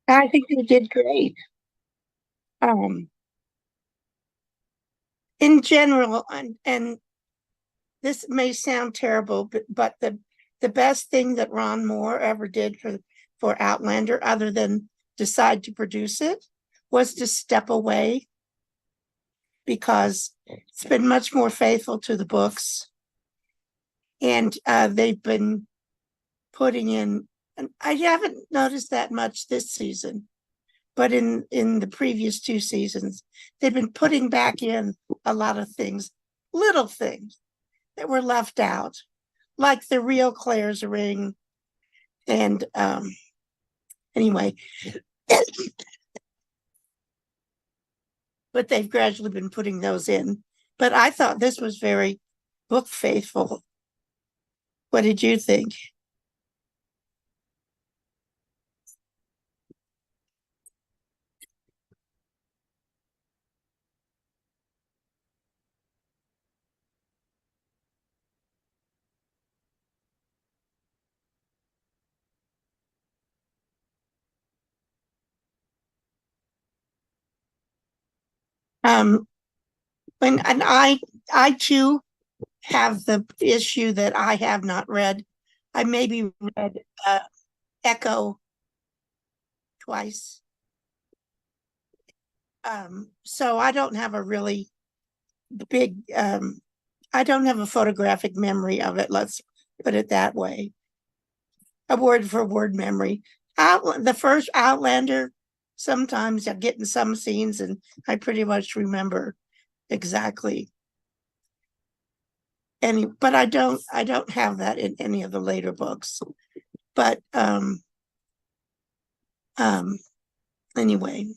I think they did great. Um, in general, and this may sound terrible, but the best thing that Ron Moore ever did for Outlander, other than decide to produce it, was to step away because it's been much more faithful to the books, and they've been putting in. And I haven't noticed that much this season, but in the previous two seasons, they've been putting back in a lot of things, little things that were left out, like the real Claire's ring. And anyway, but they've gradually been putting those in. But I thought this was very book faithful. What did you think? Um, and I too have the issue that I have not read. I maybe read Echo twice. So I don't have a really big, I don't have a photographic memory of it. Let's put it that way. A word for word memory. The first Outlander, sometimes I get in some scenes and I pretty much remember exactly but I don't have that in any of the later books. But um anyway.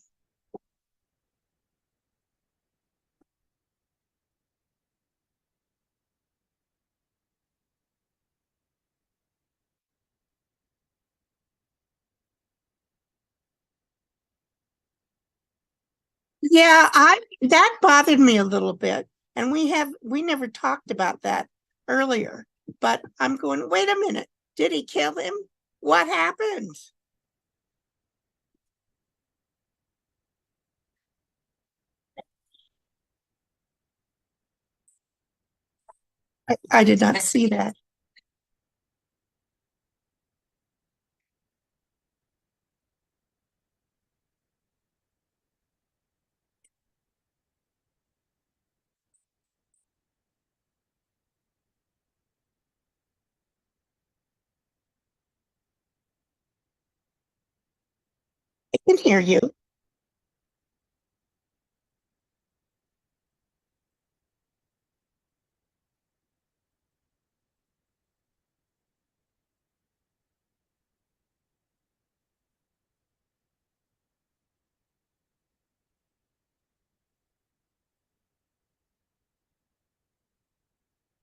Yeah, I that bothered me a little bit. And we never talked about that earlier. But I'm going, wait a minute. Did he kill him? What happened? I did not see that. I can hear you.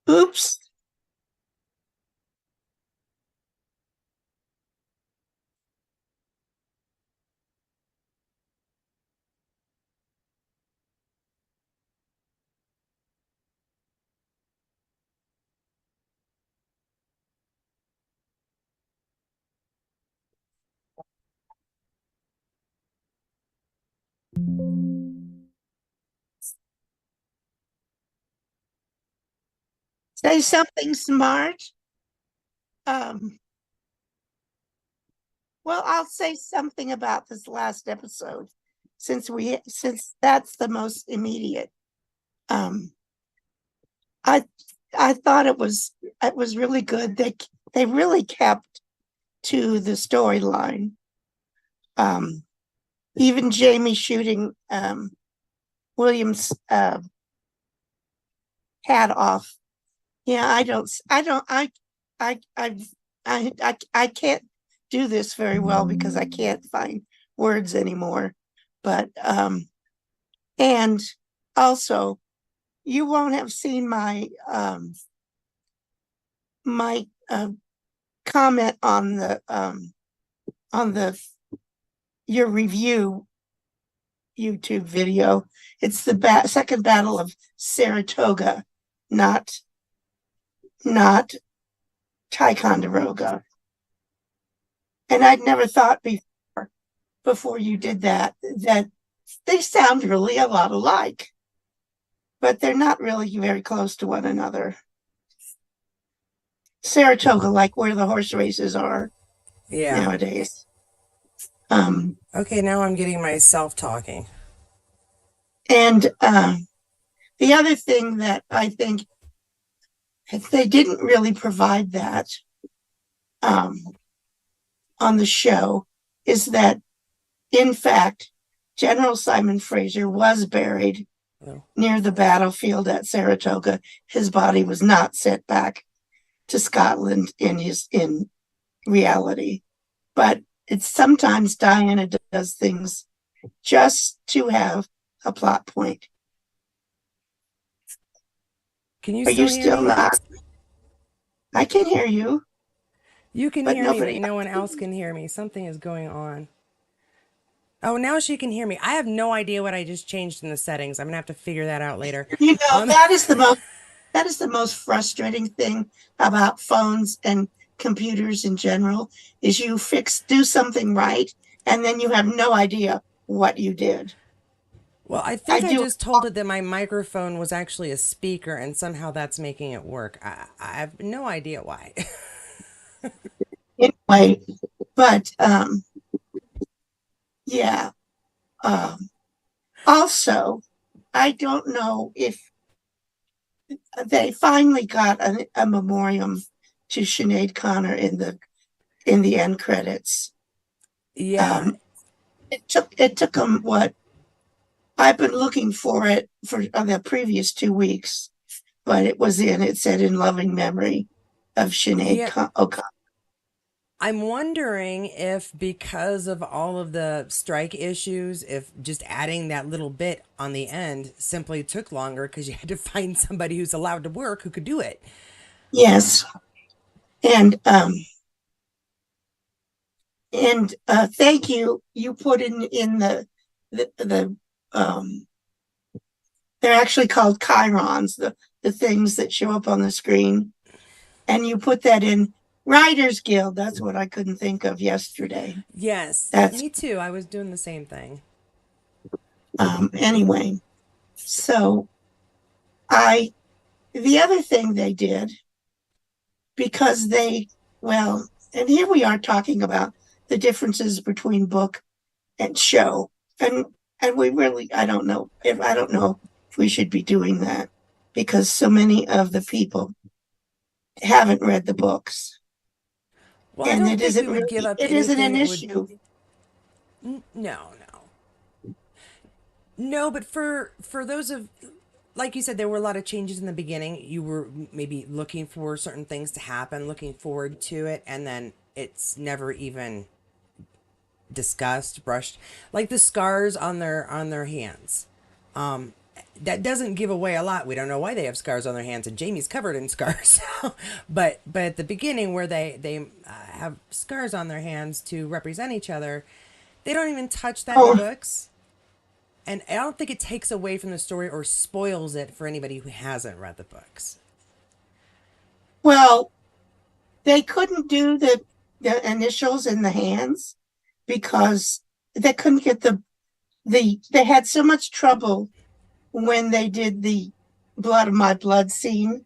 Oops. Say something smart. Um, well, I'll say something about this last episode since that's the most immediate. Um, I I thought it was really good. They really kept to the storyline. Um, even Jamie shooting William's hat off. Yeah, I, I can't do this very well because I can't find words anymore. But, and also, you won't have seen my comment on the your review YouTube video. It's the second battle of Saratoga, not not Ticonderoga. And I'd never thought before you did that they sound really a lot alike, but they're not really very close to one another. Saratoga, like where the horse races are Yeah. nowadays. Um, Okay, now I'm getting myself talking. and the other thing that I think they didn't really provide that um, on the show is that, in fact, General Simon Fraser was buried Oh. near the battlefield at Saratoga. His body was not sent back to Scotland in reality. But it's sometimes Diana does things just to have a plot point. Can you Are you still hear still me? not? I can hear you, You can but hear me, but nobody. no one else can hear me. Something is going on. Oh, now she can hear me. I have no idea what I just changed in the settings. I'm gonna have to figure that out later. You know, Um, that is the most frustrating thing about phones and computers in general is you do something right and then you have no idea what you did. well, I I think I do just told it that my microphone was actually a speaker, and somehow that's making it work. I have no idea why. it anyway, but yeah. Um, Also, I don't know if they finally got a memoriam to Sinead Connor in the end credits. Yeah, Um, it took them what I've been looking for it for the previous 2 weeks, but it was in. It said in loving memory of yeah. O'Connor. I'm wondering if because of all of the strike issues, if just adding that little bit on the end simply took longer because you had to find somebody who's allowed to work who could do it. Yes, and thank you. You put in the they're actually called chirons, the things that show up on the screen, and you put that in Writers Guild. That's what I couldn't think of yesterday. Yes, That's me too. I was doing the same thing. anyway. So I the other thing they did because well, and here we are talking about the differences between book and show, and we really I don't know if we should be doing that because so many of the people haven't read the books, Well, I and don't think we would give up it isn't anything an that would. issue. No, no, no. But for those of, like you said, there were a lot of changes in the beginning. You were maybe looking for certain things to happen, looking forward to it, and then it's never even discussed, brushed. Like the scars on their hands. That doesn't give away a lot. We don't know why they have scars on their hands, and Jamie's covered in scars. But at the beginning, where they have scars on their hands to represent each other, they don't even touch that in the Oh, books. And I don't think it takes away from the story or spoils it for anybody who hasn't read the books. well, they couldn't do the initials in the hands because they couldn't get they had so much trouble when they did the blood of my blood scene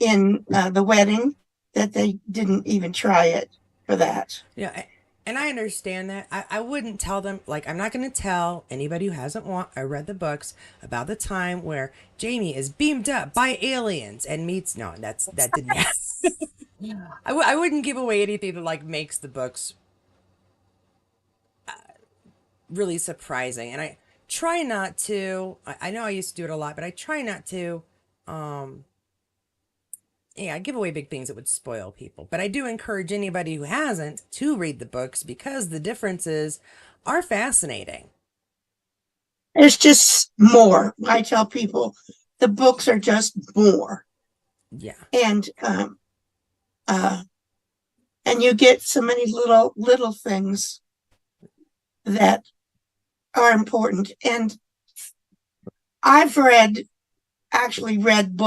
in the wedding that they didn't even try it for that. Yeah, and I understand that. I wouldn't tell them, like, I'm not going to tell anybody who hasn't I read the books about the time where Jamie is beamed up by aliens and meets. No, that didn't happen. I wouldn't give away anything that, like, makes the books really surprising. And try not to. I know I used to do it a lot, but I try not to. Um, yeah, give away big things that would spoil people. But I do encourage anybody who hasn't to read the books because the differences are fascinating. There's just more. I tell people the books are just more. Yeah. And uh and you get so many little things that are important. And I've actually read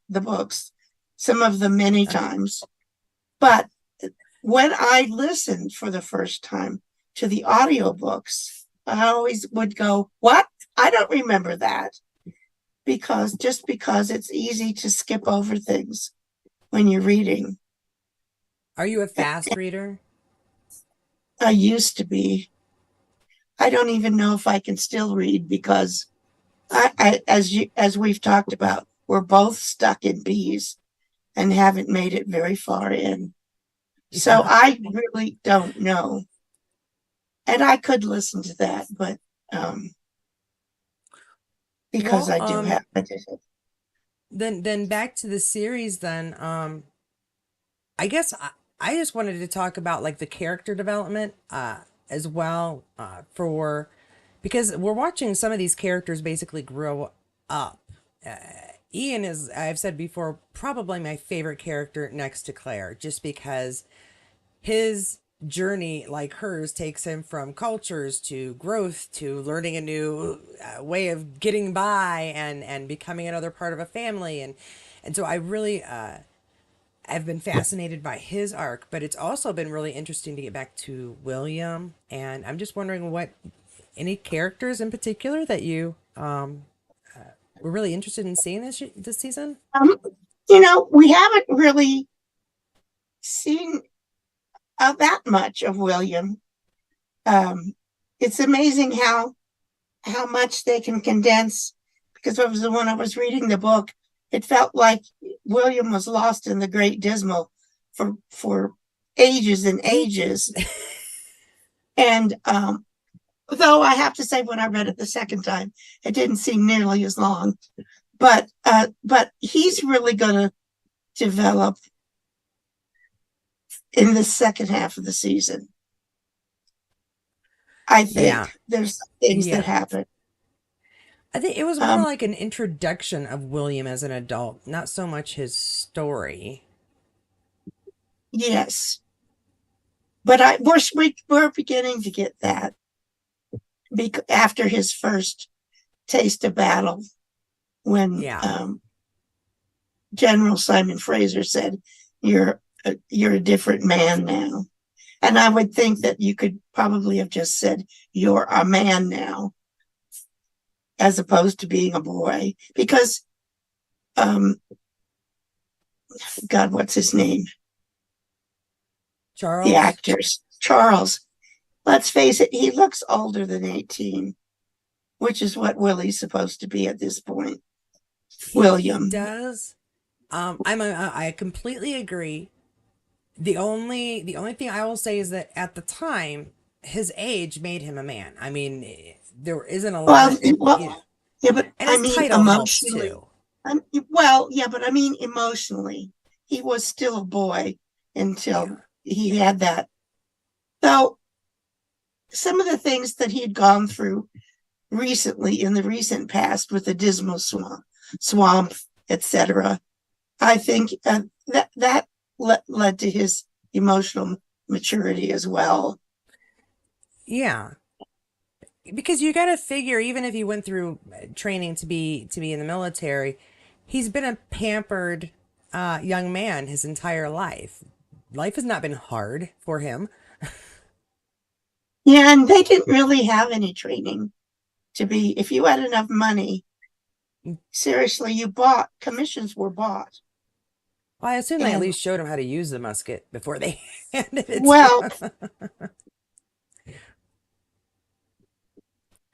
the books, some of them many times. But when I listened for the first time to the audiobooks, I always would go, "What? I don't remember that." Because it's easy to skip over things when you're reading. Are you a fast reader? I used to be. I don't even know if I can still read because as we've talked about, we're both stuck in bees and haven't made it very far in. So Yeah. I really don't know. And I could listen to that, but um, because Well, I do have a then back to the series then. I guess I just wanted to talk about like the character development as well for because we're watching some of these characters basically grow up. Uh, Ian is, I've said before, probably my favorite character next to Claire, just because his journey, like hers, takes him from cultures to growth to learning a new way of getting by and becoming another part of a family and so I really I've been fascinated by his arc, but it's also been really interesting to get back to William. And I'm just wondering what any characters in particular that you were really interested in seeing this season. um, we haven't really seen that much of William. Um, it's amazing how much they can condense. Because when I was reading the book, it felt like William was lost in the Great Dismal for ages and ages. And though I have to say, when I read it the second time, it didn't seem nearly as long. But he's really going to develop in the second half of the season. I Yeah, think there's things that yeah. happen. I think it was more Um, like an introduction of William as an adult, not so much his story. yes, but we're beginning to get that after his first taste of battle, when Yeah. General Simon Fraser said, you're a different man now." And I would think that you could probably have just said, "You're a man now," as opposed to being a boy, because um, God, what's his name? The Charles? actors, Charles. Let's face it, he looks older than 18, which is what Willie's supposed to be at this point. He William. does. I completely agree. The only thing I will say is that at the time, his age made him a man. I mean, there isn't a lot Well, of well, yeah, but and I his mean title helps emotionally. too. Well, yeah, but I mean emotionally, he was still a boy Yeah. until he had that. Though some of the things that he had gone through recently in the recent past with the dismal swamp, etc., I think that led to his emotional maturity as well. Yeah. Because you got to figure even if he went through training to be in the military, he's been a pampered young man his entire life. Life has not been hard for him. Yeah, and they didn't really have any training to be. If you had enough money, seriously, you bought commissions were bought. Well, I assume they at And least showed him how to use the musket before they handed it to well, him.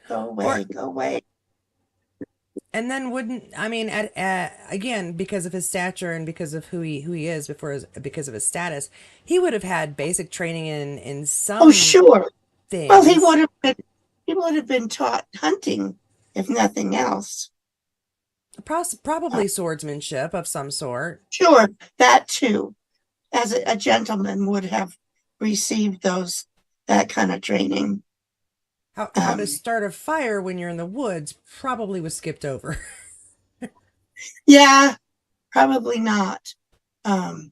go Or away, go away. and then wouldn't I mean at again because of his stature and because of who he is because of his status, he would have had basic training in Oh, some sure. Well, he things. would have been. He would have been taught hunting, if nothing else. Uh, Probably swordsmanship of some sort. sure, that too, as a gentleman would have received that kind of training. How to start a fire when you're in the woods probably was skipped over. Yeah, probably not. Um,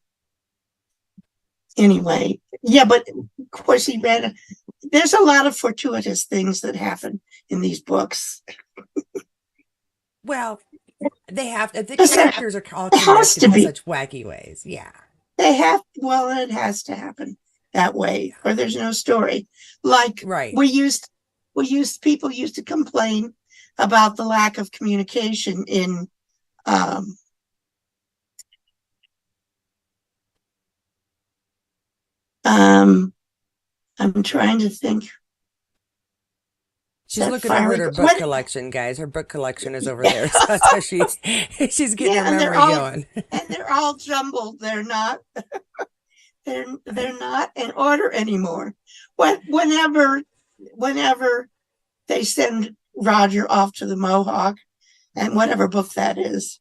anyway, yeah, but of course he read. There's a lot of fortuitous things that happen in these books. Well, they have the Because characters are all it has connected to in be. such wacky ways. Yeah. Well, it has to happen that way, or there's no story. Like Right. people used to complain about the lack of communication in um, um, I'm trying to think. Is She's that looking over at fiery? her book What? collection, guys. Her book collection is over there. So that's how she's getting Yeah, her memory going. and they're all jumbled. They're not in order anymore. Whenever they send Roger off to the Mohawk, and whatever book that is,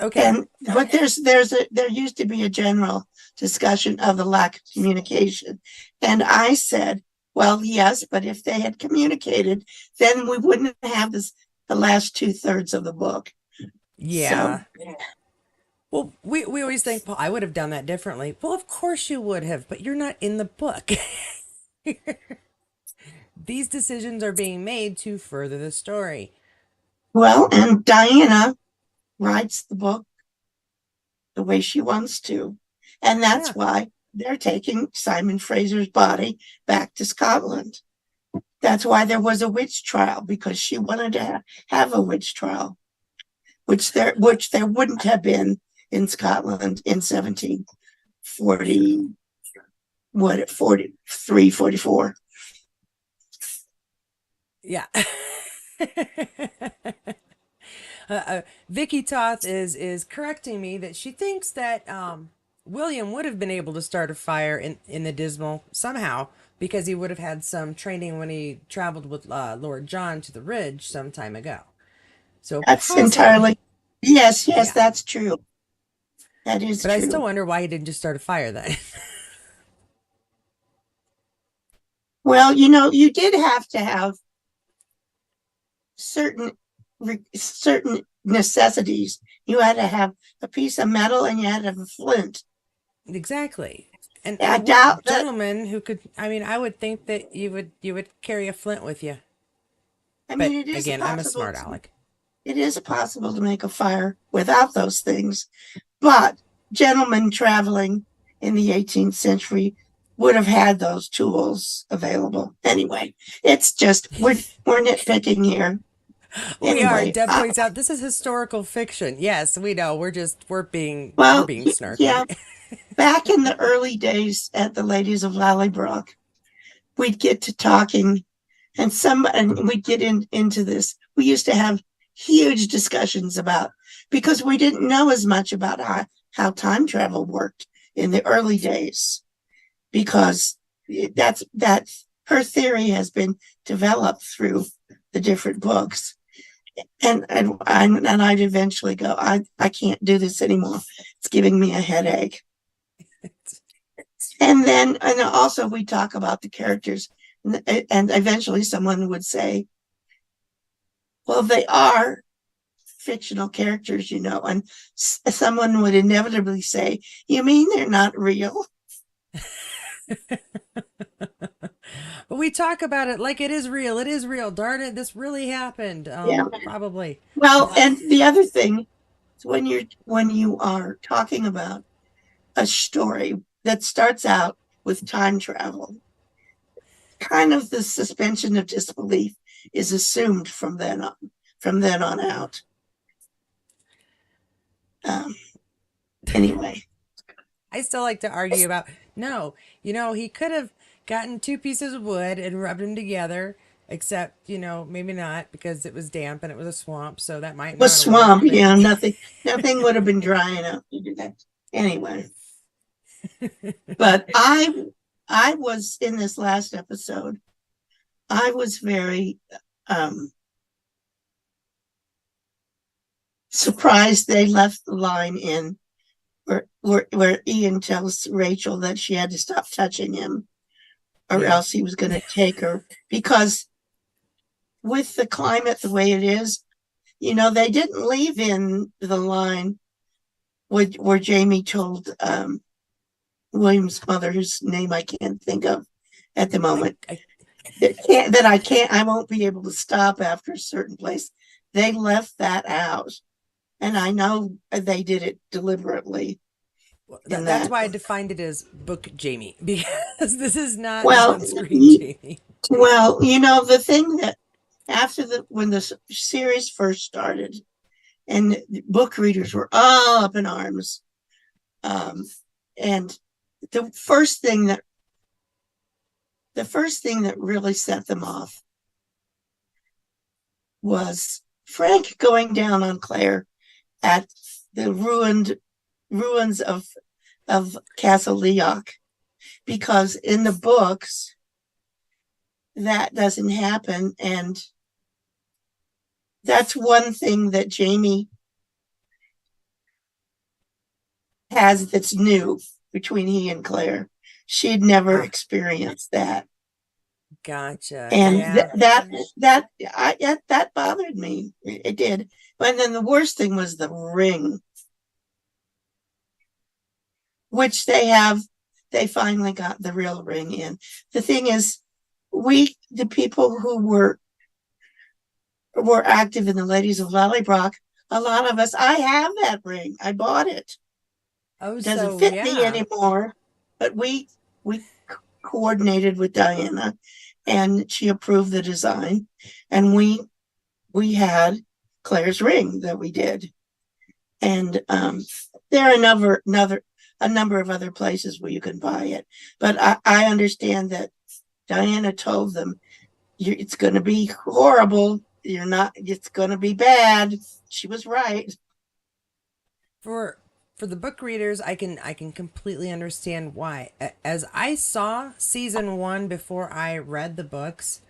Okay. and but there used to be a general discussion of the lack of communication, and I said, well, yes, but if they had communicated, then we wouldn't have the last 2/3 of the book. So Yeah. Well, we always think, well, I would have done that differently. Well, of course you would have, but you're not in the book. These decisions are being made to further the story. well, and Diana writes the book the way she wants to. And Yeah. that's why they're taking Simon Fraser's body back to Scotland. That's why there was a witch trial, because she wanted to have a witch trial, which there wouldn't have been in Scotland in 1740, 43, 44. Yeah. Vicky Toth is correcting me that she thinks that William would have been able to start a fire in the Dismal somehow because he would have had some training when he traveled with Lord John to the Ridge some time ago. So That's possibly, entirely, yes, yeah. that's true. That is But I still true. wonder why he didn't just start a fire then. Well, you did have to have certain certain necessities. You had to have a piece of metal and you had to have a flint. Exactly. I And what doubt that. gentleman who could? I mean, I would think that you would carry a flint with you. I But mean, it is again, I'm a possible smart to aleck. it is possible to make a fire without those things, but gentlemen traveling in the 18th century would have had those tools available. Anyway, it's just we're nitpicking here. We are. Anyway, Deb points out this is historical fiction. Yes, we know. We're well, being yeah, snarky. back in the early days at the Ladies of Lallybrook, we'd get to talking, and we'd get into this. We used to have huge discussions about, because we didn't know as much about how time travel worked in the early days, because that's her theory has been developed through the different books. And I'd eventually go, I can't do this anymore. It's giving me a headache. And also we talk about the characters, and eventually someone would say, well, they are fictional characters, and someone would inevitably say, you mean they're not real? But we talk about it like it is real. It is real. Darn it, this really happened. Yeah. Probably. Well, and the other thing is, when you are talking about a story that starts out with time travel, kind of the suspension of disbelief is assumed from then on out. Um, anyway, I still like to argue about no, he could have gotten two pieces of wood and rubbed them together, except, maybe not because it was damp and it was a swamp, so that might it was not have worked. swamp, But nothing would have been dry enough to do that. Anyway, but I was in this last episode. I was very um, surprised they left the line in where Ian tells Rachel that she had to stop touching him or Yeah. else he was going to take her. Because with the climate the way it is, they didn't leave in the line where Jamie told William's mother, whose name I can't think of at the I, moment, I I won't be able to stop after a certain place. They left that out. And I know they did it deliberately well, in that's that. why I defined it as book Jamie because this is not Well, on-screen Jamie. the thing that after when the series first started and book readers were all up in arms, um, and the first thing that really set them off was Frank going down on Claire at the ruins of Castle Leoch, because in the books that doesn't happen, and that's one thing that Jamie has that's new between he and Claire. She'd never Ah, experienced that, gotcha. and Yeah. that bothered me. It did. But then the worst thing was the ring, which they finally got the real ring in. The thing is, the people who were active in the Ladies of Lallybroch, a lot of us, I have that ring. I bought it. Oh, It doesn't so fit me yeah. anymore, but we coordinated with Diana, and she approved the design, and we had Claire's ring that we did. And there are a number of other places where you can buy it. But I understand that Diana told them, it's going to be horrible. You're not. It's going to be bad. She was right. For for the book readers, I can completely understand why. As I saw season 1 before I read the books,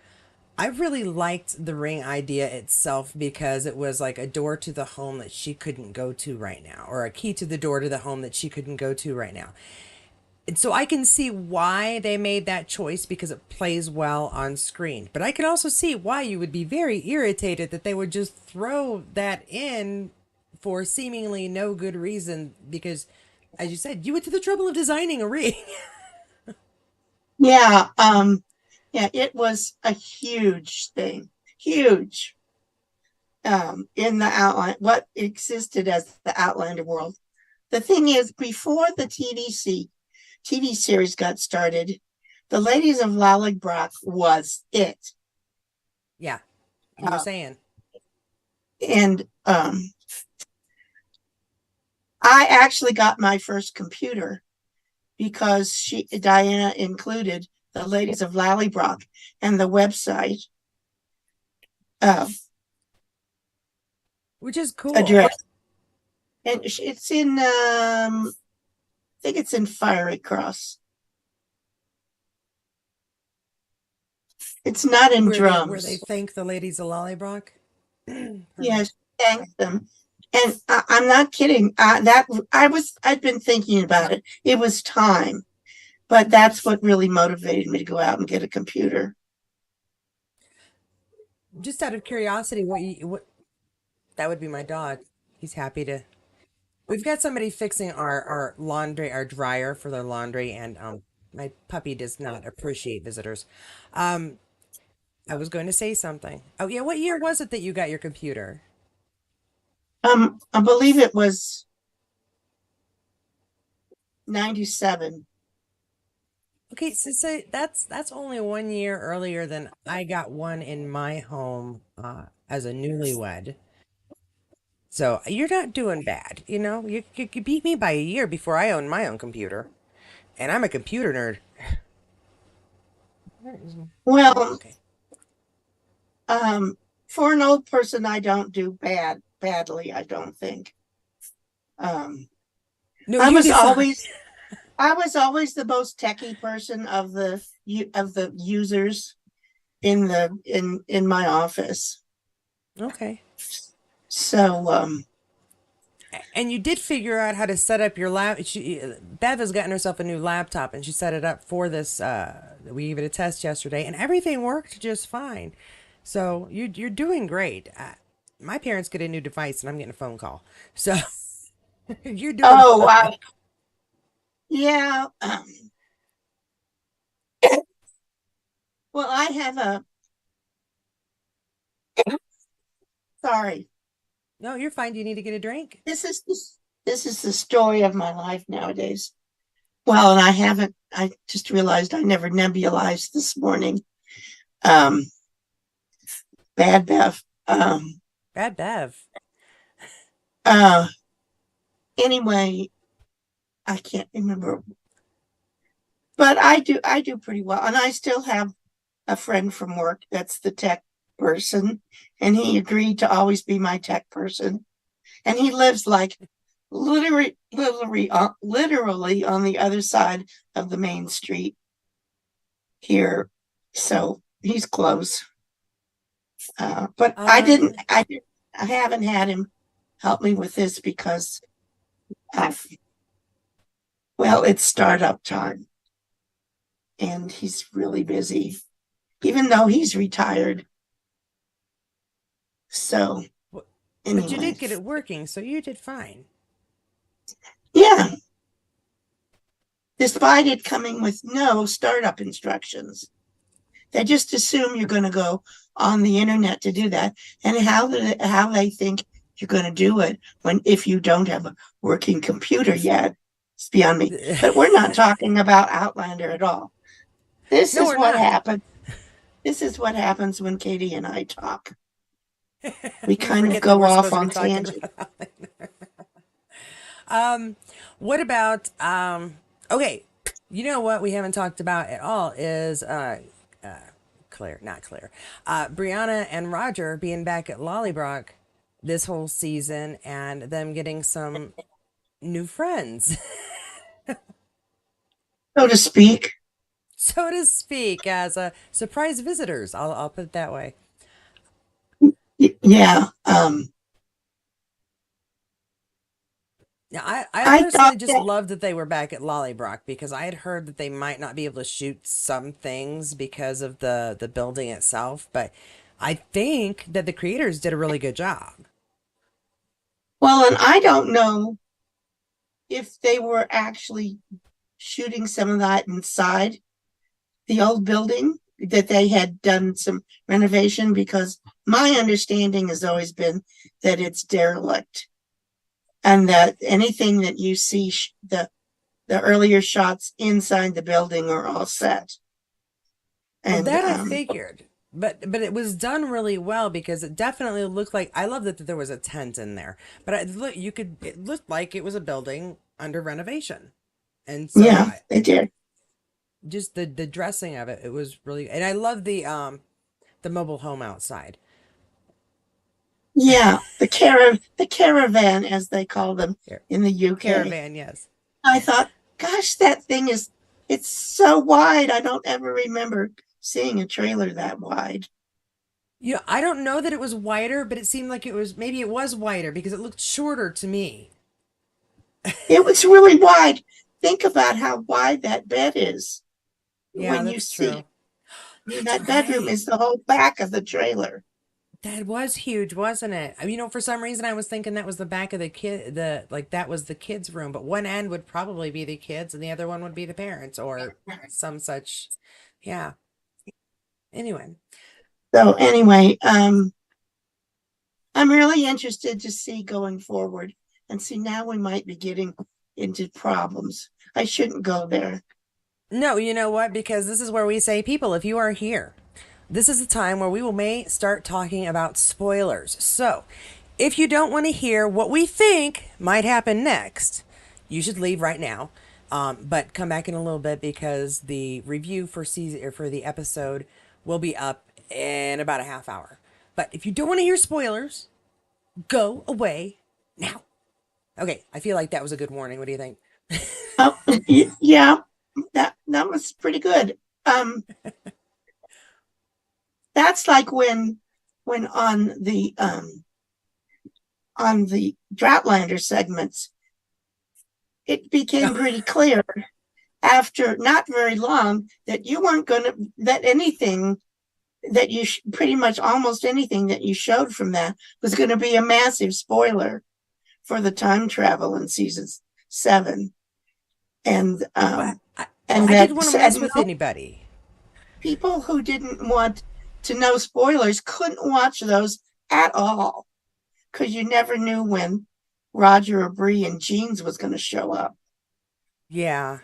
I really liked the ring idea itself because it was like a door to the home that she couldn't go to right now, or a key to the door to the home that she couldn't go to right now. And so I can see why they made that choice because it plays well on screen. But I can also see why you would be very irritated that they would just throw that in for seemingly no good reason because, as you said, you went to the trouble of designing a ring. Yeah. Yeah. It was a huge thing. Huge. In the outline, what existed as the Outlander world. The thing is, before the TV series got started, the Ladies of Lallybroch was it. Yeah, you were Uh, saying. and I actually got my first computer because Diana included the Ladies of Lallybroch and the website uh, Which is cool. address. And it's in, I think it's in Fiery Cross. It's not in Where they Drums. thank the ladies of Lollybrock. For Yes, thank them. And I'm not kidding. I'd been thinking about it. It was time, but that's what really motivated me to go out and get a computer. just out of curiosity, what that would be my dog. He's happy to. We've got somebody fixing our laundry, our dryer for their laundry, and my puppy does not appreciate visitors. Um, I was going to say something. Oh yeah, what year was it that you got your computer? I believe it was 97. Okay, so that's only 1 year earlier than I got one in my home as a newlywed. So you're not doing bad, you know. You beat me by a year before I owned my own computer, and I'm a computer nerd. Well, Okay. for an old person, I don't do badly, I don't think. Um, No, I you was decide. always I was always the most techie person of the users. in my office. Okay. So And you did figure out how to set up your lap. Bev has gotten herself a new laptop, and she set it up for this. We gave it a test yesterday, and everything worked just fine. So you're doing great. My parents get a new device, and I'm getting a phone call. So you're doing oh fine. yeah. Well, I have a sorry. No, you're fine. Do you need to get a drink? This is the story of my life nowadays. Well, and I haven't. I just realized I never nebulized this morning. Um, Bad Bev. Bad Bev. Uh, anyway, I can't remember, but I do pretty well, and I still have a friend from work that's the tech person, and he agreed to always be my tech person, and he lives like literally on the other side of the main street here, so he's close. But Um, I haven't had him help me with this because of, well, it's startup time and he's really busy, even though he's retired. So but you anyway, did get it working, so you did fine. yeah, despite it coming with no startup instructions, they just assume you're going to go on the internet to do that, and how they think you're going to do it when if you don't have a working computer yet, it's beyond me. But we're not talking about Outlander at all. This No, is we're what not. happened. This is what happens when Katie and I talk. We We kind of forget that go we're off supposed to be on talking tangents. about that. What about okay, you know what we haven't talked about at all is Claire, not Claire. Brianna and Roger being back at Lollybrock this whole season and them getting some new friends, So to speak. so to speak, as surprise visitors. I'll put it that way. Yeah. Yeah, I I personally thought just that, loved that they were back at Lollybrock because I had heard that they might not be able to shoot some things because of the building itself, but I think that the creators did a really good job. well, and I don't know if they were actually shooting some of that inside the old building, that they had done some renovation, because my understanding has always been that it's derelict and that anything that you see, the earlier shots inside the building are all set. Well, And that I figured, but it was done really well because it definitely looked like I love that there was a tent in there, but look, it looked like it was a building under renovation, and so yeah, I they did. just the dressing of it, it was really, and I love the mobile home outside. Yeah, the caravan, as they call them Here, in the UK. caravan, yes. I thought, gosh, that thing is, it's so wide. I don't ever remember seeing a trailer that wide. Yeah, I don't know that it was wider, but it seemed like it was, maybe it was wider because it looked shorter to me. It was really wide. Think about how wide that bed is Yeah, when you that's see true. it. I mean, That's that bedroom right. is the whole back of the trailer. That was huge, wasn't it? I mean, for some reason I was thinking that was the back of the like that was the kids' room, but one end would probably be the kids and the other one would be the parents or some such. Yeah. Anyway, So anyway, I'm really interested to see going forward, and see now we might be getting into problems. I shouldn't go there. no, you know what? Because this is where we say, people, if you are here, this is the time where we will may start talking about spoilers. So, if you don't want to hear what we think might happen next, you should leave right now. But come back in a little bit because the review for season or for the episode will be up in about a half hour. But if you don't want to hear spoilers, go away now. Okay, I feel like that was a good warning. What do you think? Oh, yeah, that was pretty good. Um, That's like when on the Droughtlander segments, it became pretty clear after not very long that you weren't going to that anything that you pretty much almost anything that you showed from that was going to be a massive spoiler for the time travel in season 7, and But and I that didn't want to said mess with no, anybody. people who didn't want to know spoilers couldn't watch those at all because you never knew when Roger or Bree and Jeans was going to show up. Yeah.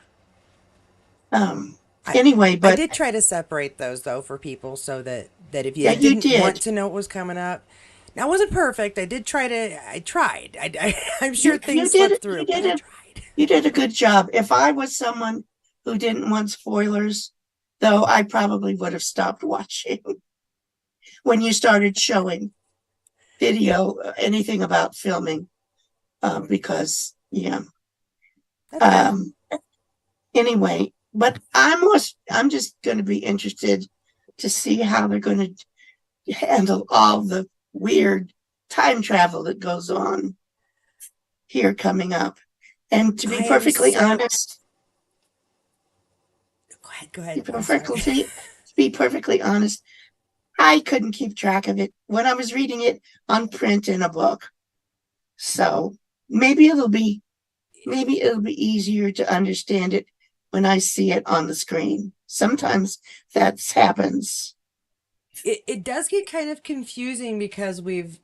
Um, I anyway, I but did try to separate those though for people so that if you yeah, you didn't want did. to know what was coming up, now I wasn't perfect. I did try to. I tried. I'm sure You things did slipped through, but did I it. tried. You did a good job. If I was someone who didn't want spoilers, though, I probably would have stopped watching when you started showing video, anything about filming, because yeah. That's fair. Um, anyway, but I'm just going to be interested to see how they're going to handle all the weird time travel that goes on here coming up. And to be I am perfectly so. honest, Go ahead. Go ahead. to I'm sorry. be perfectly honest, I couldn't keep track of it when I was reading it on print in a book. So maybe it'll be maybe it'll be easier to understand it when I see it on the screen. Sometimes that happens. It does get kind of confusing because we've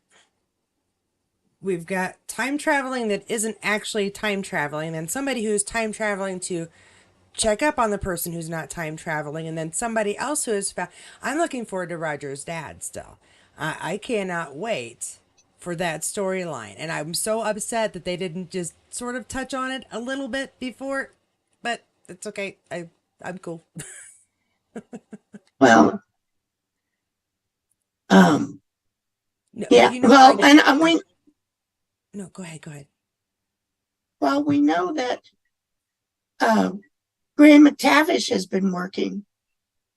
got time traveling that isn't actually time traveling, and somebody who's time traveling to check up on the person who's not time traveling, and then somebody else who is. I'm looking forward to Roger's dad still. I cannot wait for that storyline, and I'm so upset that they didn't just sort of touch on it a little bit before, but it's okay. I'm cool. Well, um, No, but yeah. you know, Well, and I we no, go ahead, go ahead. well we know that uh, Graham McTavish has been working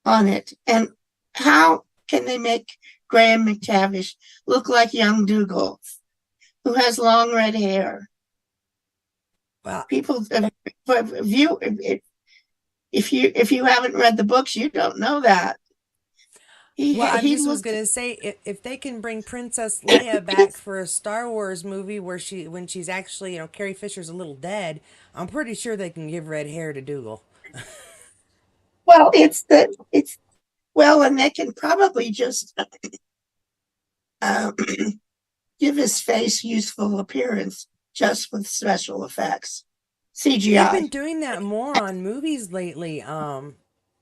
on it, and how can they make Graham McTavish look like young Dougal, who has long red hair? Well, People, if you if you haven't read the books, you don't know that Well, I he just was looked gonna say if they can bring Princess Leia back for a Star Wars movie where when she's actually Carrie Fisher's a little dead, I'm pretty sure they can give red hair to Dougal. well. It's well, and they can probably just uh, give his face useful appearance just with special effects, They've been CGI. doing that more on movies lately.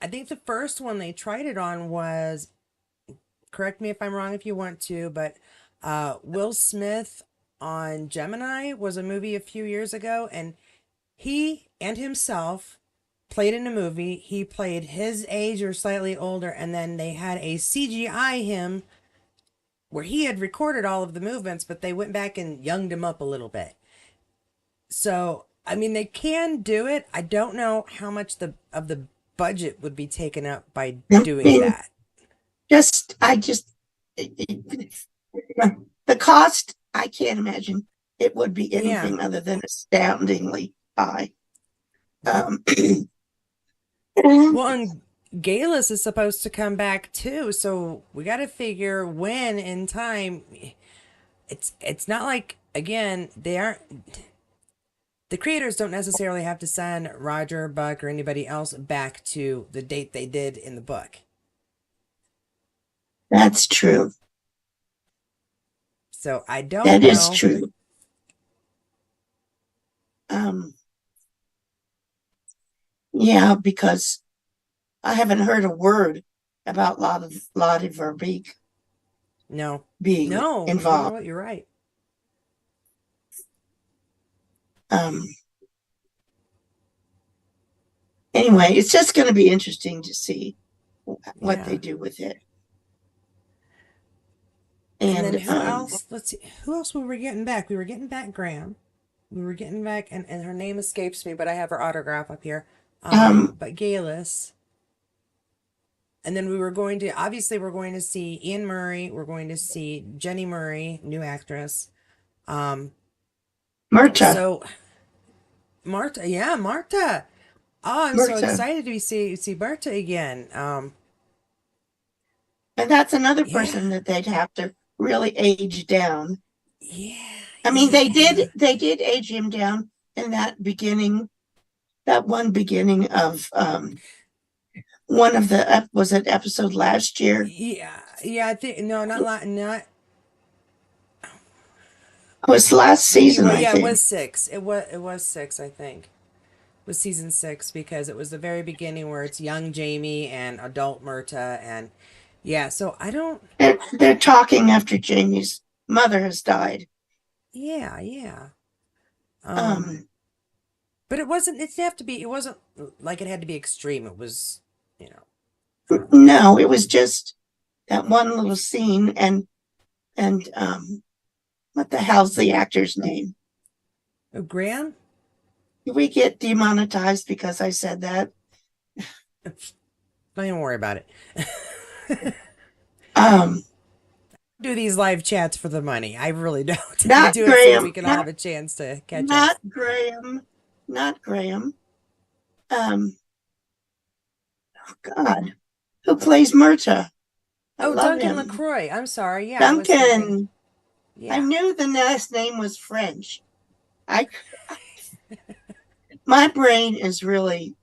I think the first one they tried it on was, correct me if I'm wrong if you want to, but Will Smith on Gemini was a movie a few years ago, and he and himself played in a movie. He played his age or slightly older, and then they had a CGI him where he had recorded all of the movements, but they went back and younged him up a little bit. So, I mean, they can do it. I don't know how much the budget would be taken up by I doing mean, that. I just the cost. I can't imagine it would be Yeah. anything other than astoundingly high. Um, Well, and Galus is supposed to come back too, so we got to figure when in time. It's not like, again, they aren't, the creators don't necessarily have to send Roger, Buck, or anybody else back to the date they did in the book. that's true. So I don't That is know. true. Um, yeah, because I haven't heard a word about Lottie Verbeek No, being no, you know involved. what? You're right. Um, anyway, it's just going to be interesting to see what they Yeah. do with it. And then And who else? Let's see. Who else we were getting back? We were getting back Graham. We were getting back, and her name escapes me, but I have her autograph up here. um, But Galus. And then we were going to, obviously, we're going to see Ian Murray. We're going to see Jenny Murray, new actress. Um, Murta, so Marta, yeah, Marta. Oh, I'm so Murta. excited to see Marta again. And that's another Yeah, person that they'd have to really age down. yeah, I mean, yeah. they did age him down in that beginning, that one beginning of one of the was it episode last year? Yeah, yeah. I think no, not lot, not It was last maybe. season, Well, I yeah, it think. was six. It was six, I think. It was season six because it was the very beginning where it's young Jamie and adult Myrta, and yeah. So I don't. They're talking after Jamie's mother has died. Yeah, yeah. Um, Um, but it wasn't. It didn't have to be. It wasn't like it had to be extreme. It was, you know. no, it was just that one little scene, and what the hell's the actor's name? Oh, Graham. Did we get demonetized because I said that? Don't even worry about it. Um, Do these live chats for the money. I really don't. We not do it so we Graham, can all have a chance to catch up. not Graham, not Graham. Um, oh God, who plays Murta? I Oh, love Duncan him. LaCroix. I'm sorry. Yeah, I was thinking. Duncan. I Yeah. knew the last name was French. I my brain is really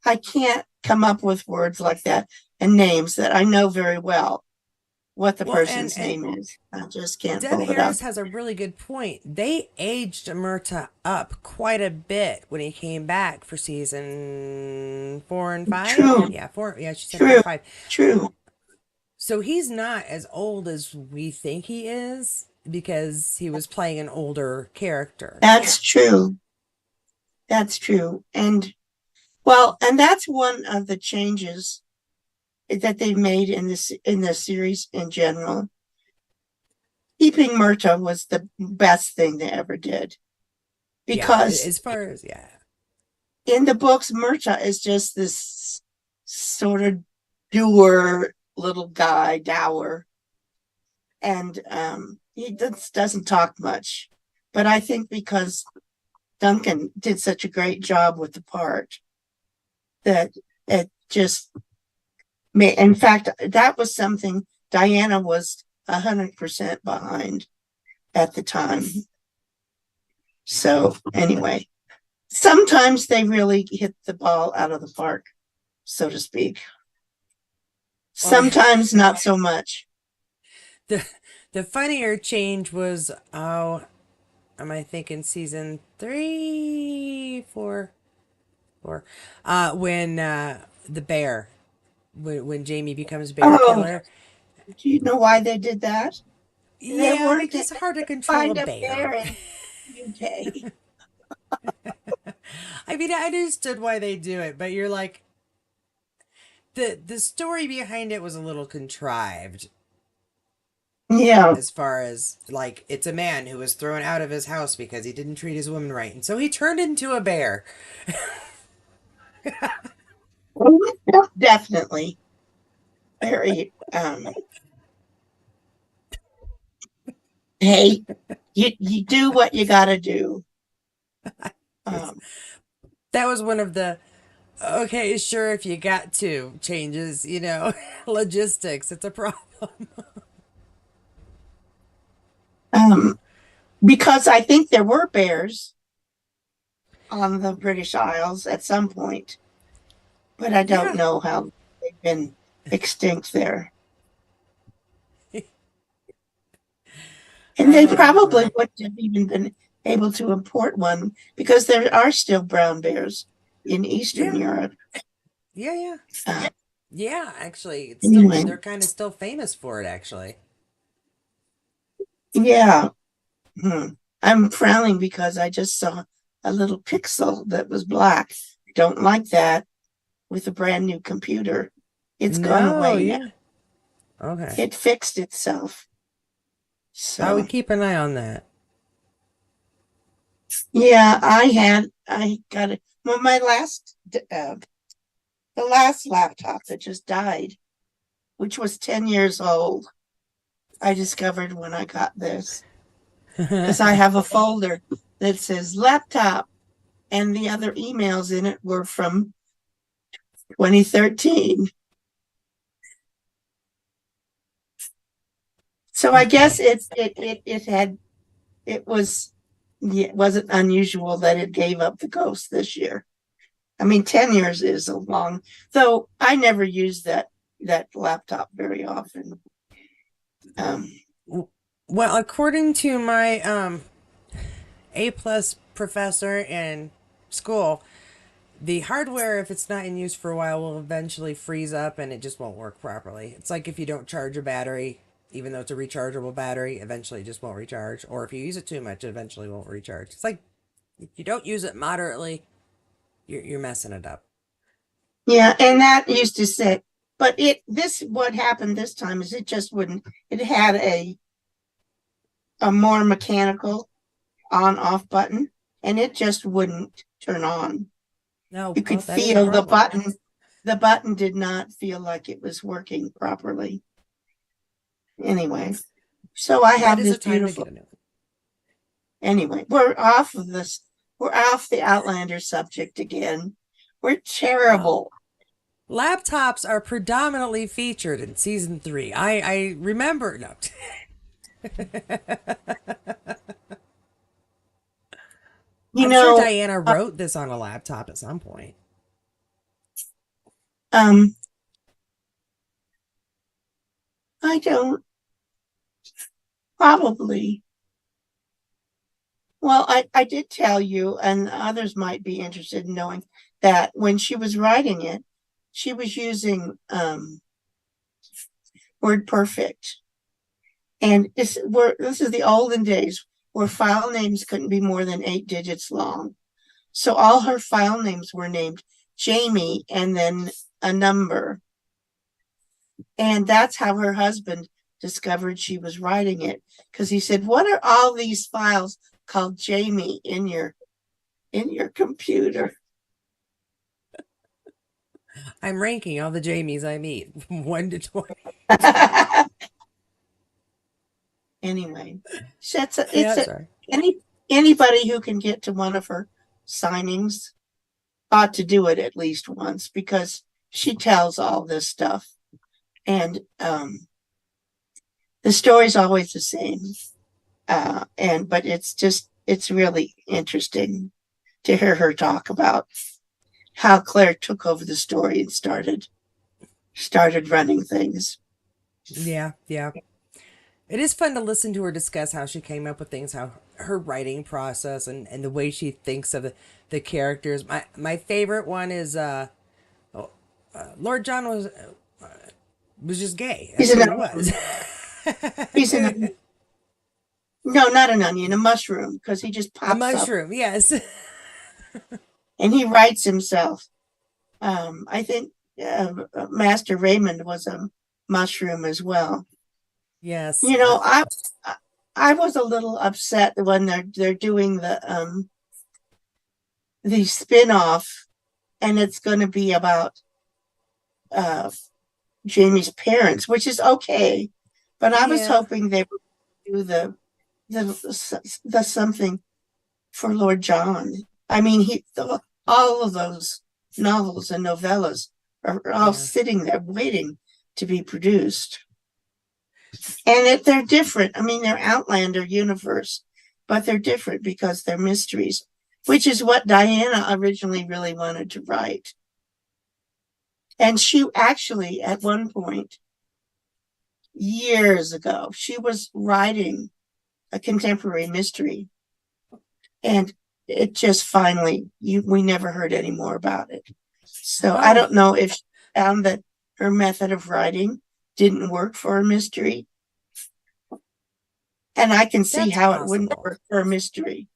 I can't come up with words like that and names that I know very well what the Well, person's and name is. I just can't Deb pull it up. Harris has a really good point. They aged Murta up quite a bit when he came back for season four and five. True, Yeah, four. Yeah, she said four true, and five. true. So he's not as old as we think he is because he was playing an older character. That's true. That's true. And well, and that's one of the changes that they've made in the series in general. Keeping Murta was the best thing they ever did Yeah, because as far as yeah. in the books, Murta is just this sort of dour little guy, dour, and he doesn't talk much. But I think because Duncan did such a great job with the part that it just made. In fact, that was something Diana was 100% behind at the time. So anyway, sometimes they really hit the ball out of the park, so to speak. Well, Sometimes not so much. the the funnier change was am I thinking season three, four, when the bear when Jamie becomes bear Oh, killer. do you know why they did that? They Yeah, weren't because able it's hard to to control a find a bear. bear in UK. I mean, I understood why they do it, but you're like the story behind it was a little contrived Yeah. as far as like it's a man who was thrown out of his house because he didn't treat his woman right, and so he turned into a bear. Definitely. Very hey, you do what you gotta do. Um That was one of the okay, sure, if you got to changes, logistics, it's a problem. um because I think there were bears on the British Isles at some point, but I don't Yeah. know how they've been extinct there. And they Uh, probably wouldn't have even been able to import one because there are still brown bears in Eastern yeah. Europe. Yeah, yeah. Uh, Yeah, actually, it's still anyway, they're kind of still famous for it actually. yeah. Hmm. I'm frowning because I just saw a little pixel that was black. I don't like that with a brand new computer. It's gone No, away now. yeah. Okay. It fixed itself. I So would keep an eye on that. yeah, I got it. Well, my last the last laptop that just died, which was 10 years old, I discovered when I got this. Because I have a folder that says laptop, and the other emails in it were from 2013. So I guess Okay. it was, yeah, it wasn't unusual that it gave up the ghost this year. I mean, 10 years is a long, though I never used that laptop very often. Um, Well, according to my A+ professor in school, the hardware, if it's not in use for a while, will eventually freeze up and it just won't work properly. It's like if you don't charge a battery, even though it's a rechargeable battery, eventually it just won't recharge. Or if you use it too much, it eventually won't recharge. It's like if you don't use it moderately, you're messing it up. yeah, and that used to say, but what happened this time is it just wouldn't, it had a more mechanical on off button, and it just wouldn't turn on. No, You well, could that is a feel problem. the button did not feel like it was working properly. Anyway, so I That have is this a time to beautiful, get a new one. anyway, we're off of this, we're off the Outlander subject again. We're Well, terrible. laptops are predominantly featured in season 3. I remember. No. You I'm sure know, Diana wrote this on a laptop at some point. um, I don't, probably. Well, I did tell you, and others might be interested in knowing that when she was writing it, she was using Word Perfect. And this is the olden days where file names couldn't be more than 8 digits long. So all her file names were named Jamie and then a number. And that's how her husband discovered she was writing it, because he said, "What are all these files called Jamie in your computer?" I'm ranking all the Jamies I meet from 1 to 20. Anyway, so Yeah, it's a sorry. anybody who can get to one of her signings ought to do it at least once, because she tells all this stuff, and the story's always the same. But it's really interesting to hear her talk about how Claire took over the story and started running things. Yeah, yeah. It is fun to listen to her discuss how she came up with things, how her writing process and the way she thinks of the characters. My favorite one is Lord John was just gay. He's That's an who he onion. was. He's an No, not an onion, a mushroom, because he just A pops up mushroom, yes. and he writes himself. I think Master Raymond was a mushroom as well. Yes. You know, I was a little upset when they're doing the spin-off, and it's going to be about uh Jamie's parents, which is okay, but I was Yeah. hoping they would do the something for Lord John. I mean, all of those novels and novellas are all Yeah. sitting there waiting to be produced. And they're different. I mean, they're Outlander universe, but they're different because they're mysteries, which is what Diana originally really wanted to write. And she actually, at one point, years ago, she was writing a contemporary mystery, and it just finally, we never heard any more about it. So I Oh, don't know if she found that her method of writing didn't work for a mystery, and I can see that's how it wouldn't possible. work for a mystery,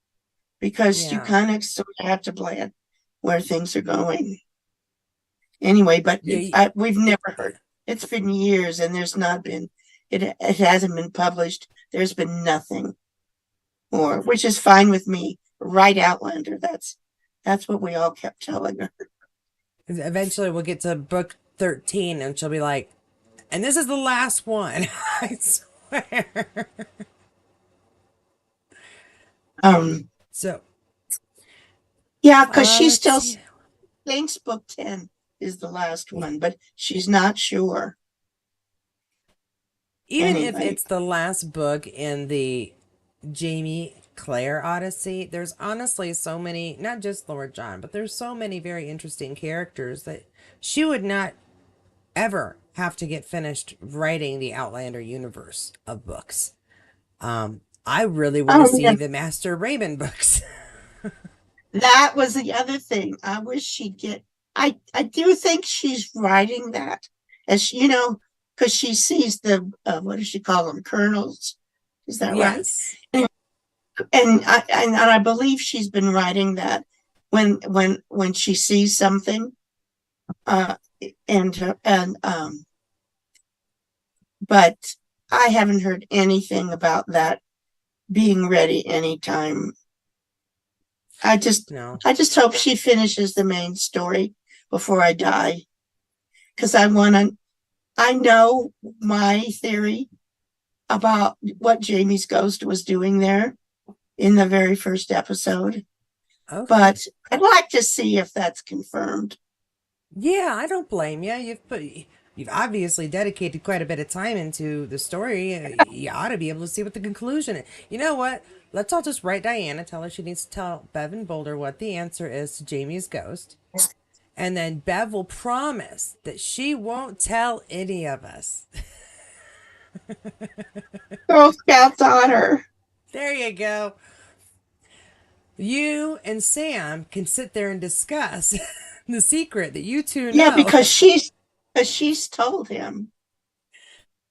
because you Yeah. kind of sort of have to plan where things are going. Anyway, but Yeah. we've never heard. It's been years, and there's not been. It hasn't been published. There's been nothing more, which is fine with me. Write Outlander. That's what we all kept telling her. Eventually, we'll get to book 13, and she'll be like, "And this is the last one." I swear. Um, So, yeah, because she let's still see. thinks book 10 is the last one, but she's not sure. Even if Anyway, it's the last book in the Jamie Claire Odyssey, there's honestly so many, not just Lord John, but there's so many very interesting characters that she would not ever have to get finished writing the Outlander universe of books. I really want to oh yeah, see the Master Raymond books. that was the other thing. I wish she'd get. I do think she's writing that, as she, because she sees the what does she call them, colonels? Is that right? Yes. And I believe she's been writing that when she sees something, uh, and but I haven't heard anything about that being ready anytime. I just No. I just hope she finishes the main story before I die, because I know my theory about what Jamie's ghost was doing there in the very first episode, Okay. but I'd like to see if that's confirmed. Yeah, I don't blame you. You've obviously dedicated quite a bit of time into the story. You ought to be able to see what the conclusion is. You know what? Let's all just write Diana, tell her she needs to tell Bev and Boulder what the answer is to Jamie's ghost. And then Bev will promise that she won't tell any of us. Girl Scouts honor. There you go. You and Sam can sit there and discuss the secret that you two Yeah, know. because she's told him.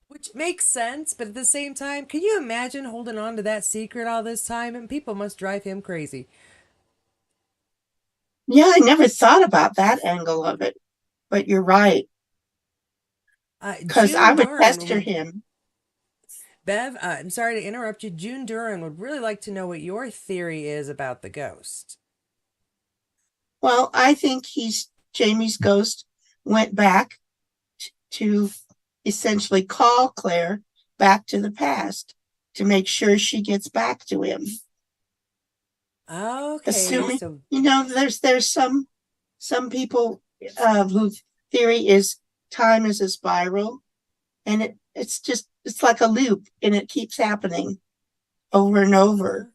Which makes sense, but at the same time, can you imagine holding on to that secret all this time? And people must drive him crazy. Yeah, I never thought about that angle of it, but you're right. Because I June would Duran pester would. him. Bev, I'm sorry to interrupt you. June Duran would really like to know what your theory is about the ghost. Well, I think Jamie's ghost went back to essentially call Claire back to the past to make sure she gets back to him. Okay, Assuming, so there's some people whose theory is time is a spiral, and it's like a loop, and it keeps happening over and over.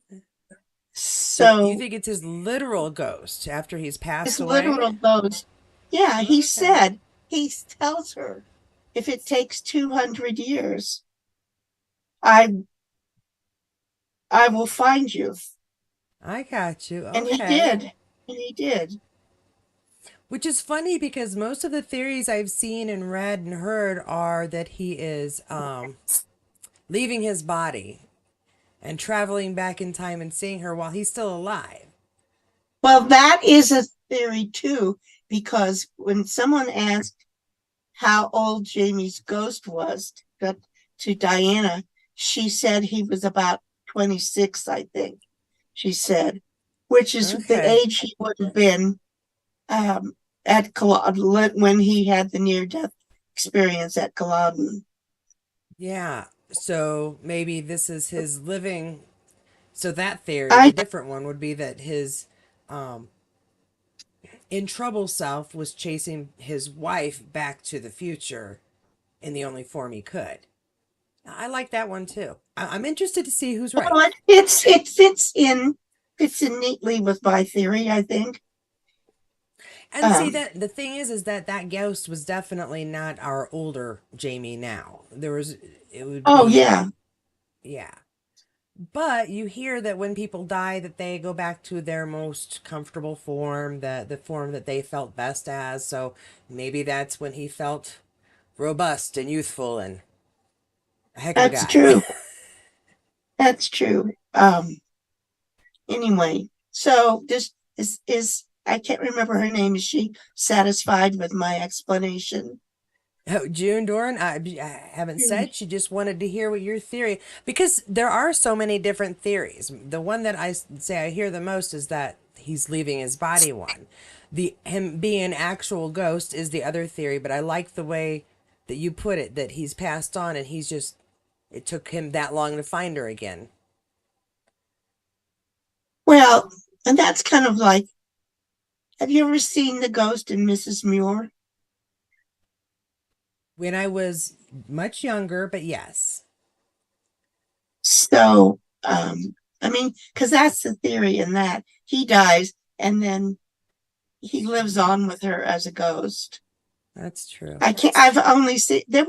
so you So think it's his literal ghost after he's his passed away? literal goes, yeah, Okay, he tells her, if it takes 200 years, I I will find you. I got you. And he Okay. did. And he did. Which is funny because most of the theories I've seen and read and heard are that he is leaving his body and traveling back in time and seeing her while he's still alive. Well, that is a theory too, because when someone asked how old Jamie's ghost was to Diana, she said he was about 26, I think, she said, which is the Okay. age he would have been um, at when he had the near death experience at Culloden. Yeah. So maybe this is his living. So that theory, the I different one, would be that his um, in trouble self was chasing his wife back to the future in the only form he could. I like that one too. I'm interested to see who's right. Well, it fits in neatly with my theory, I think. And see Um, that the thing is that that ghost was definitely not our older Jamie now. There was it would oh be yeah, yeah. But you hear that when people die that they go back to their most comfortable form, the form that they felt best as. So maybe that's when he felt robust and youthful and a heck of a that's guy. true. That's true. Anyway, so this is I can't remember her name. Is she satisfied with my explanation? Oh, June Doran, I haven't said. She just wanted to hear what your theory, because there are so many different theories. The one that say I hear the most is that he's leaving his body one. The him being an actual ghost is the other theory, but I like the way that you put it, that he's passed on and he's just, it took him that long to find her again. Well, and that's kind of like, have you ever seen the ghost in Mrs. Muir? When I was much younger, but yes. So, I mean, because that's the theory in that he dies and then he lives on with her as a ghost. That's true. I can't, I've only seen, they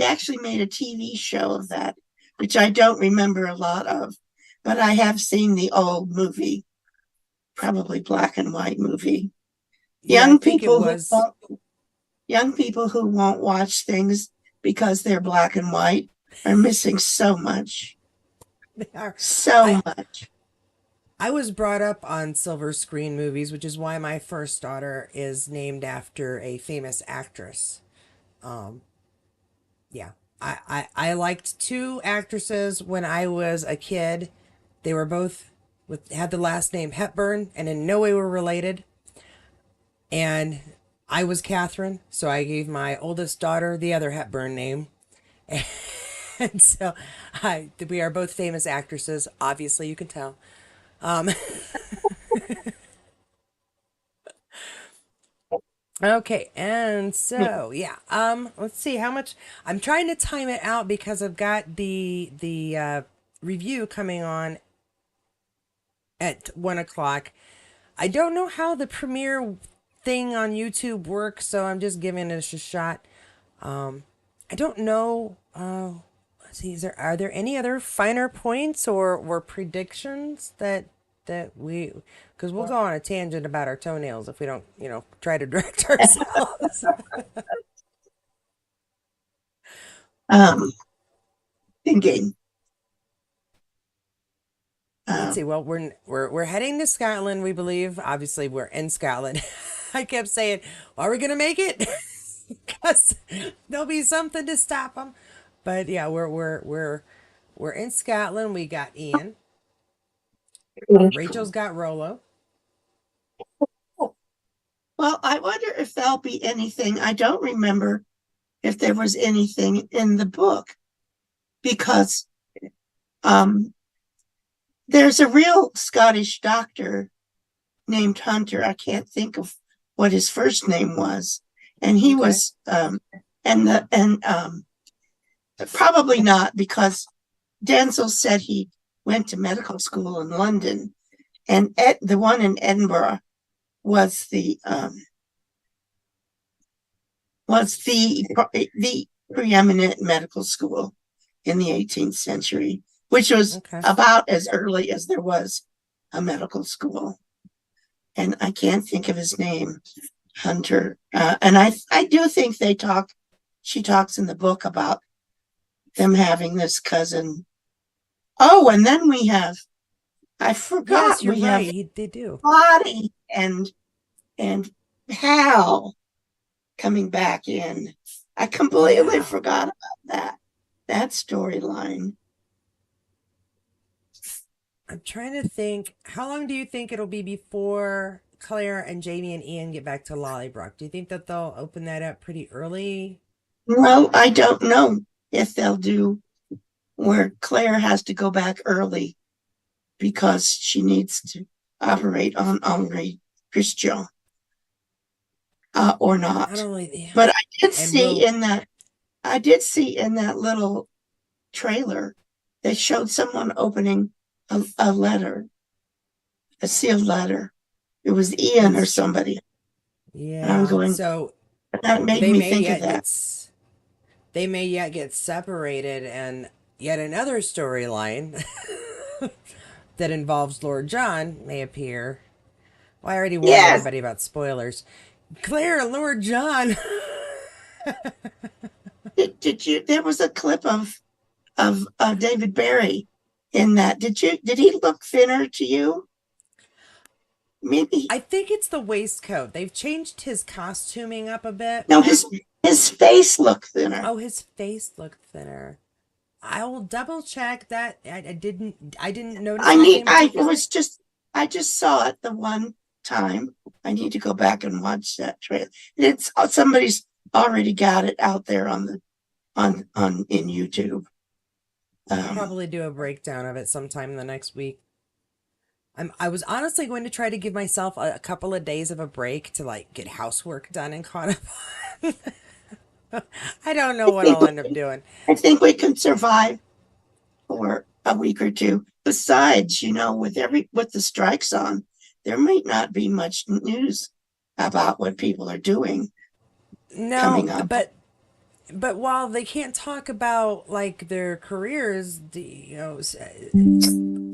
actually made a TV show of that, which I don't remember a lot of, but I have seen the old movie, probably black and white movie. Yeah, I Young think it people who was. won't, young people who won't watch things because they're black and white are missing so much, They are. so I much. I was brought up on silver screen movies, which is why my first daughter is named after a famous actress. Um, yeah, I liked two actresses when I was a kid. They were both had the last name Hepburn, and in no way were related. And I was Catherine, so I gave my oldest daughter the other Hepburn name. And so we are both famous actresses. Obviously, you can tell. Um, Okay, and so yeah, let's see how much I'm trying to time it out because I've got the review coming on at 1 o'clock. I don't know how the premiere thing on YouTube works, so I'm just giving it a shot. I don't know. Let's see, are there any other finer points or predictions that we, because we'll go on a tangent about our toenails if we don't, try to direct ourselves. um, Thinking. Let's see. Um, Well, we're heading to Scotland. We believe. Obviously, we're in Scotland. I kept saying, "Are we gonna make it?" Because there'll be something to stop them. But yeah, we're in Scotland. We got Ian. Rachel's got Rolo. well, I wonder if there'll be anything. I don't remember if there was anything in the book because um, there's a real Scottish doctor named Hunter. I can't think of what his first name was, and he Okay. was and probably not because Denzel said he went to medical school in London, and the one in Edinburgh was the preeminent medical school in the 18th century, which was Okay. about as early as there was a medical school. And I can't think of his name, Hunter. And I do think she talks in the book about them having this cousin. Oh, and then I Yes, forgot, you're we have right. They do. Lottie and Hal coming back in. I completely Yeah. forgot about that storyline. I'm trying to think. How long do you think it'll be before Claire and Jamie and Ian get back to Lollybrook? Do you think that they'll open that up pretty early? Well, I don't know if they'll do where Claire has to go back early because she needs to operate on Henri Christian or Not not. only yeah, But and will I did see in that little trailer they showed someone opening a letter, a sealed letter. It was Ian or that's true. somebody. And I'm Yeah. going, So that made they me may think of yet that. they may yet get separated, and yet another storyline that involves Lord John may appear. Well, I already warned Yes. everybody about spoilers. Claire and Lord John. Did you? There was a clip of David Barry in that. Did he look thinner to you? Maybe I think it's the waistcoat. They've changed his costuming up a bit. no, his face looked thinner. Oh, his face looked thinner. I will double check that. I didn't notice anything in particular. I just saw it the one time. I need to go back and watch that trailer. It's somebody's already got it out there on the on in YouTube. I'll probably do a breakdown of it sometime in the next week. I was honestly going to try to give myself a couple of days of a break to like get housework done and caught up. I don't know I what think I'll end up doing. I think we can survive for a week or two. Besides, with the strikes on, there might not be much news about what people are doing No, coming up. but while they can't talk about like their careers,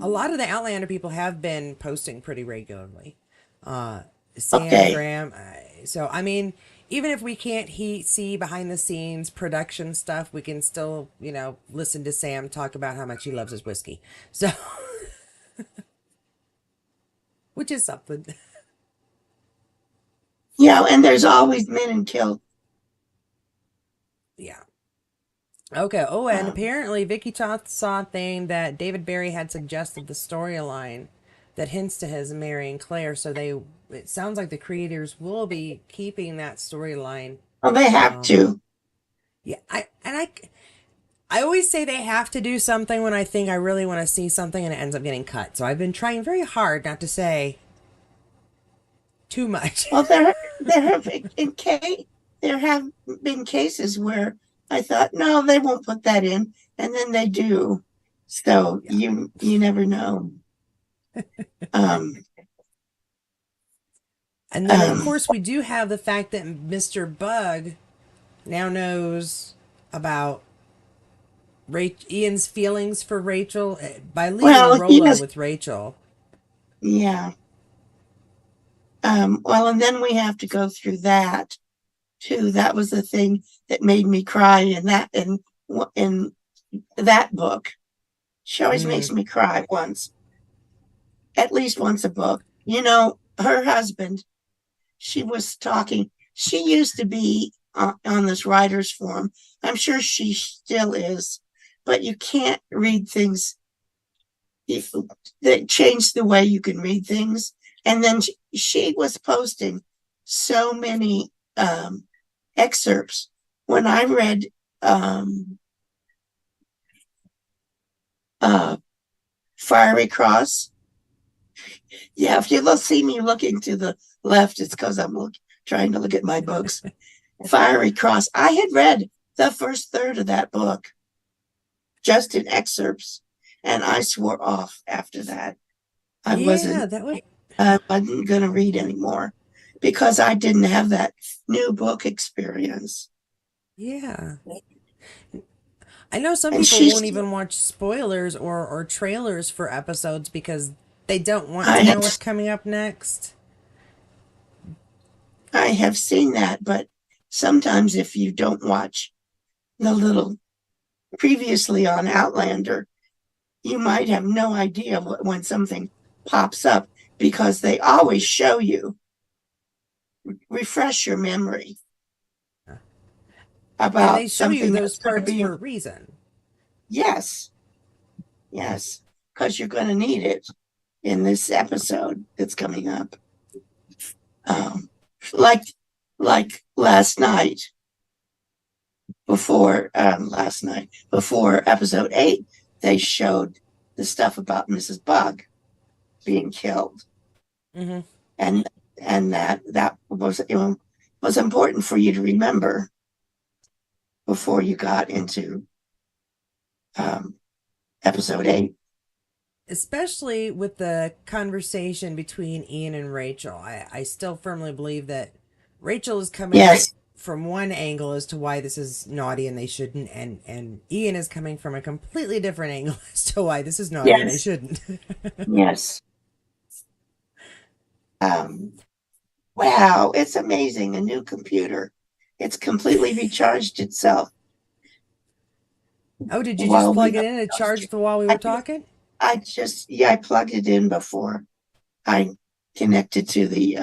a lot of the Outlander people have been posting pretty regularly. Uh, Sam Okay. Graham. So I mean, even if we can't see behind the scenes production stuff, we can still listen to Sam talk about how much he loves his whiskey. So, which is something. Yeah, and there's always men and killed. Yeah. Okay. Oh, and Um, apparently Vicky Toth saw a thing that David Barry had suggested the storyline that hints to his marrying Claire. So it sounds like the creators will be keeping that storyline. well, they have Um, to. yeah. I always say they have to do something when I think I really want to see something and it ends up getting cut. So I've been trying very hard not to say too much. Well, there have there have been cases where I thought, no, they won't put that in, and then they do. So Yeah. you never know. Um, And then, of um, course, we do have the fact that Mr. Bug now knows about Ian's feelings for Rachel by leaving well, Rolo with Rachel. yeah. Well, and then we have to go through that too. That was the thing that made me cry in that book. She always Mm. makes me cry at least once a book. Her husband, she was talking, she used to be on this writer's forum. I'm sure she still is, but you can't read things that change the way you can read things. And then she was posting so many excerpts. When I read uh, Fiery Cross, yeah, if you see me looking to the left, it's because trying to look at my books. Fiery Cross. I had read the first third of that book just in excerpts, and I swore off after that. I Yeah, wasn't that would. I wasn't going to read anymore because I didn't have that new book experience. Yeah. I know some And people won't she's even watch spoilers or trailers for episodes because they don't want I to know have what's coming up next. I have seen that, but sometimes if you don't watch the little previously on Outlander, you might have no idea when something pops up because they always show you, refresh your memory And they about show you something those that's going to parts be, for a reason. yes, yes, because you're going to need it in this episode that's coming up. Um, like, like last night, before episode 8, they showed the stuff about Mrs. Bug being killed. Mm-hmm. And that was important for you to remember before you got into um, episode 8. Especially with the conversation between Ian and Rachel. I still firmly believe that Rachel is coming Yes, from one angle as to why this is naughty and they shouldn't, and Ian is coming from a completely different angle as to why this is naughty and they yes, shouldn't. yes. Um, wow, it's amazing. A new computer. It's completely recharged itself Oh, did you just while plug we it in and charge the while we I, were talking? I plugged it in before I connected to the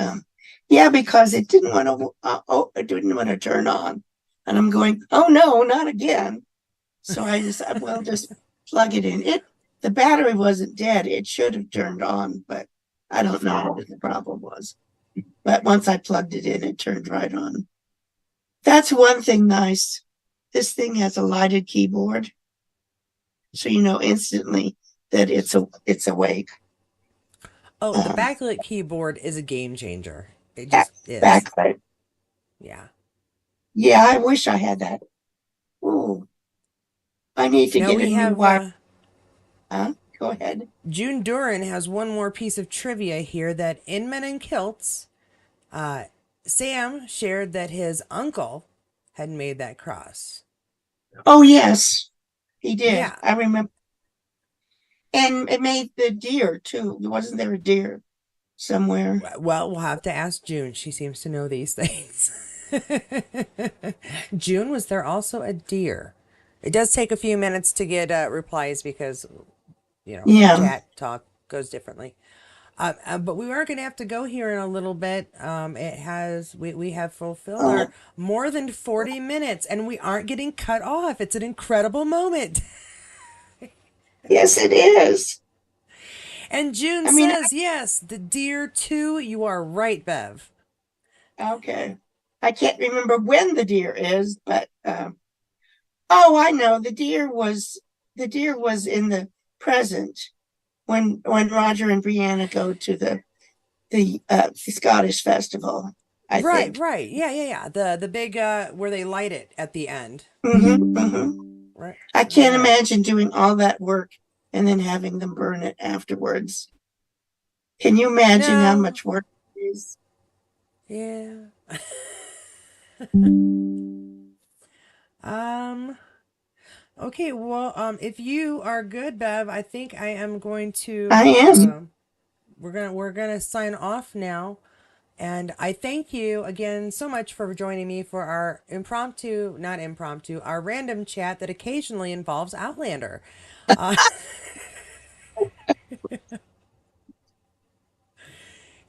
yeah, because it didn't want to it didn't want to turn on. And I'm going, oh no, not again. So I decided, well, just plug it in. The battery wasn't dead. It should have turned on, but I don't know what the problem was. But once I plugged it in, it turned right on. That's one thing nice. This thing has a lighted keyboard, so you know instantly that it's awake. Oh, the Um, backlit keyboard is a game changer. It back, just is. backlight. Yeah. Yeah, I wish I had that. Ooh, I need to Now get a we new have wire. Huh? Go ahead. June Duran has one more piece of trivia here that in Men in Kilts, uh, Sam shared that his uncle had made that cross. Oh yes, he did. Yeah. I remember, and it made the deer too. Wasn't there a deer somewhere? Well, we'll have to ask June. She seems to know these things. June, was there also a deer? It does take a few minutes to get replies because, Yeah. chat talk goes differently. But we are going to have to go here in a little bit. We have fulfilled our Oh, more than 40 minutes and we aren't getting cut off. It's an incredible moment. yes, it is. And June I mean, says, yes, the deer too. You are right, Bev. okay. I can't remember when the deer is, but oh, I know. The deer was in the present when Roger and Brianna go to the Scottish festival, I Right, think. right. Yeah, yeah, yeah. The big where they light it at the end. Right. I Right, can't right. imagine doing all that work and then having them burn it afterwards. Can you imagine how No. much work it is? Yeah. Um okay, well, if you are good, Bev, I think I am going I to am. we're gonna sign off now. And I thank you again so much for joining me for our not impromptu, our random chat that occasionally involves Outlander. Uh,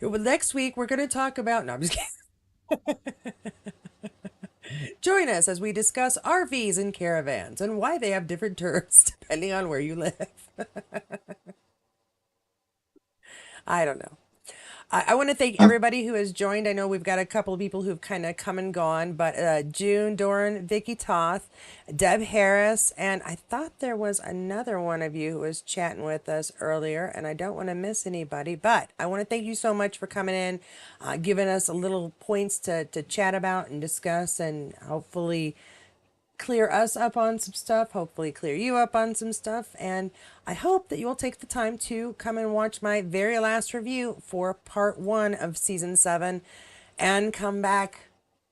Next week, we're going to talk about. No, I'm just kidding. Join us as we discuss RVs and caravans and why they have different terms depending on where you live. I don't know. I want to thank everybody who has joined. I know we've got a couple of people who've kind of come and gone, but June, Doran, Vicky Toth, Deb Harris, and I thought there was another one of you who was chatting with us earlier, and I don't want to miss anybody, but I want to thank you so much for coming in, giving us a little points to chat about and discuss, and hopefully clear us up on some stuff, hopefully clear you up on some stuff, and I hope that you will take the time to come and watch my very last review for part 1 of season 7 and come back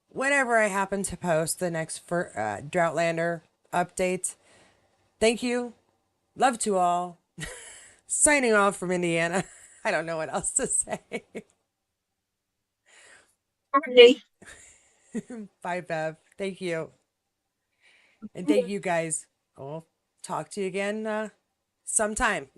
whenever I happen to post the next Droughtlander update. Thank you. Love to all. Signing off from Indiana. I don't know what else to say. Okay. Bye, Bev. Thank you. And thank you guys. I'll talk to you again sometime.